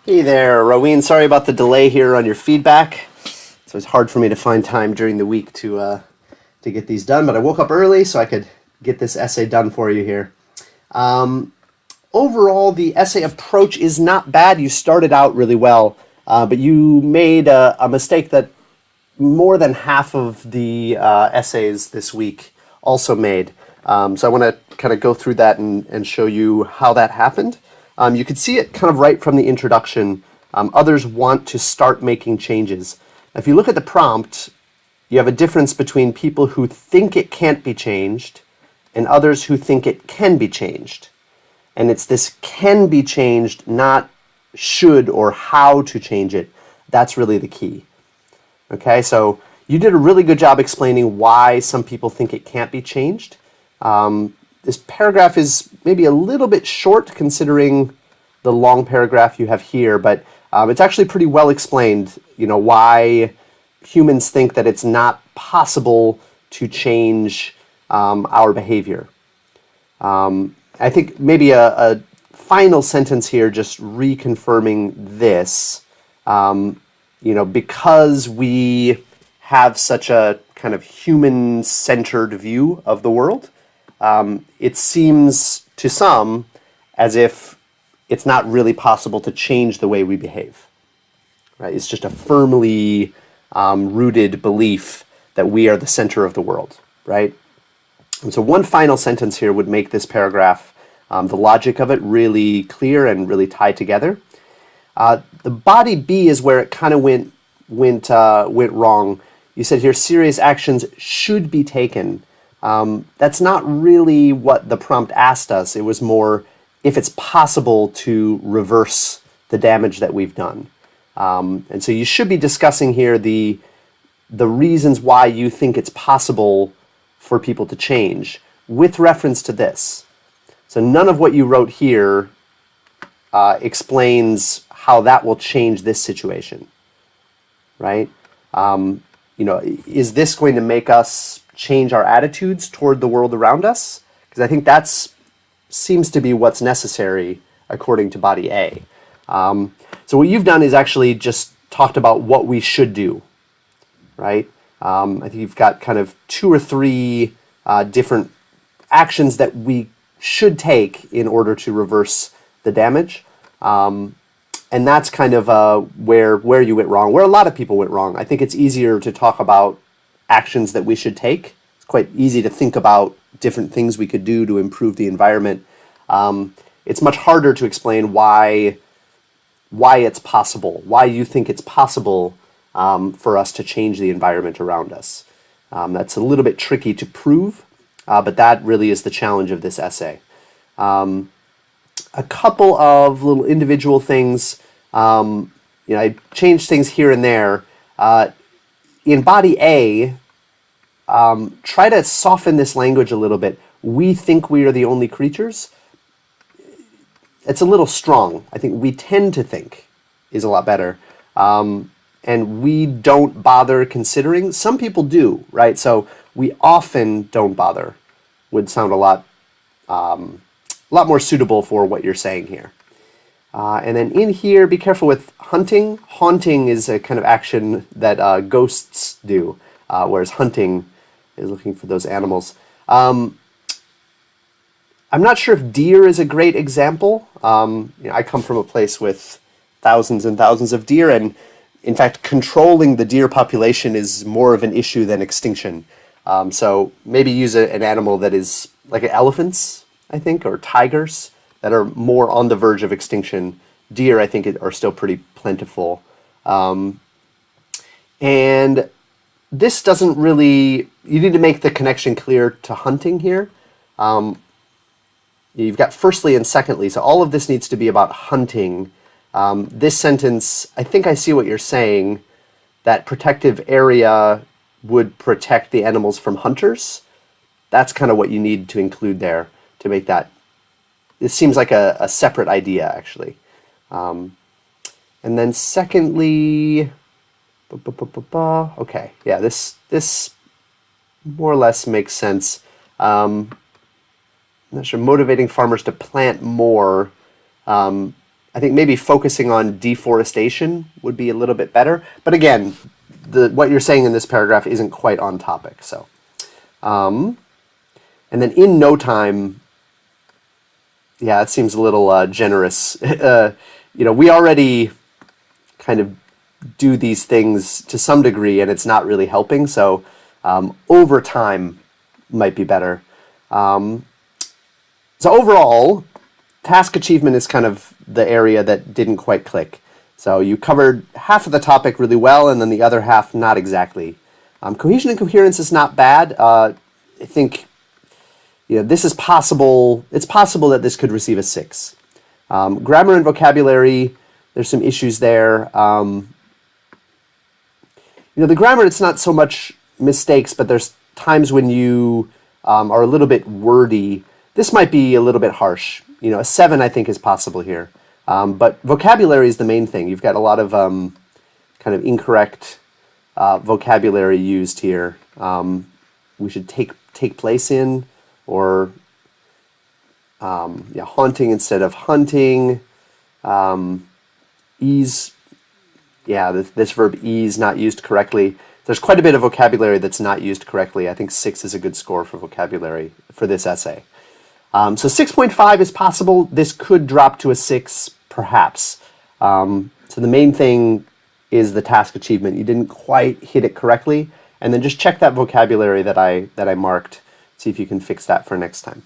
Hey there, Raween. Sorry about the delay here on your feedback. So it's hard for me to find time during the week to get these done, but I woke up early so I could get this essay done for you here. Overall, the essay approach is not bad. You started out really well, but you made a mistake that more than half of the essays this week also made. So I want to kind of go through that and show you how that happened. You could see it kind of right from the introduction. Others want to start making changes. If you look at the prompt, you have a difference between people who think it can't be changed and others who think it can be changed. And it's this can be changed, not should or how to change it. That's really the key. Okay, so you did a really good job explaining why some people think it can't be changed. This paragraph is maybe a little bit short considering the long paragraph you have here, but it's actually pretty well explained, why humans think that it's not possible to change our behavior. I think maybe a final sentence here, just reconfirming this, because we have such a kind of human-centered view of the world, it seems to some as if it's not really possible to change the way we behave. Right? It's just a firmly rooted belief that we are the center of the world. Right? And so one final sentence here would make this paragraph, the logic of it, really clear and really tied together. The body B is where it kind of went wrong. You said here serious actions should be taken. That's not really what the prompt asked us. It was more if it's possible to reverse the damage that we've done. And so you should be discussing here the reasons why you think it's possible for people to change with reference to this. So none of what you wrote here explains how that will change this situation, right? Is this going to make us change our attitudes toward the world around us? Because I think that seems to be what's necessary according to body A. So what you've done is actually just talked about what we should do, right? I think you've got kind of 2 or 3 different actions that we should take in order to reverse the damage. And that's kind of where you went wrong, where a lot of people went wrong. I think it's easier to talk about actions that we should take. It's quite easy to think about different things we could do to improve the environment. It's much harder to explain why it's possible, why you think it's possible for us to change the environment around us. That's a little bit tricky to prove, but that really is the challenge of this essay. A couple of little individual things. I changed things here and there. In body A, try to soften this language a little bit. We think we are the only creatures. It's a little strong. I think we tend to think is a lot better. And we don't bother considering. Some people do, right? So we often don't bother would sound a lot more suitable for what you're saying here. And then in here, be careful with hunting. Haunting is a kind of action that ghosts do, whereas hunting is looking for those animals. I'm not sure if deer is a great example. I come from a place with thousands and thousands of deer, and in fact, controlling the deer population is more of an issue than extinction. So maybe use an animal that is like elephants, I think, or tigers that are more on the verge of extinction. Deer, I think, are still pretty plentiful. And this doesn't really, you need to make the connection clear to hunting here. You've got firstly and secondly, so all of this needs to be about hunting. This sentence, I think I see what you're saying, that protective area would protect the animals from hunters. That's kind of what you need to include there to make that. It seems like a separate idea, actually. And then secondly, okay, yeah, this more or less makes sense. I'm not sure, motivating farmers to plant more. I think maybe focusing on deforestation would be a little bit better. But again, what you're saying in this paragraph isn't quite on topic. So, and then in no time, yeah, it seems a little generous. We already kind of do these things to some degree, and it's not really helping. So, over time might be better. So overall, task achievement is kind of the area that didn't quite click. So you covered half of the topic really well, and then the other half not exactly. Cohesion and coherence is not bad. I think this is possible. It's possible that this could receive a 6. Grammar and vocabulary, there's some issues there. The grammar, it's not so much mistakes, but there's times when you are a little bit wordy. This might be a little bit harsh. A 7 I think is possible here. But vocabulary is the main thing. You've got a lot of kind of incorrect vocabulary used here. We should take place in, or haunting instead of hunting. Ease, this verb ease not used correctly. There's quite a bit of vocabulary that's not used correctly. I think 6 is a good score for vocabulary for this essay. So 6.5 is possible. This could drop to a 6, perhaps. So the main thing is the task achievement. You didn't quite hit it correctly, and then just check that vocabulary that I marked. See if you can fix that for next time.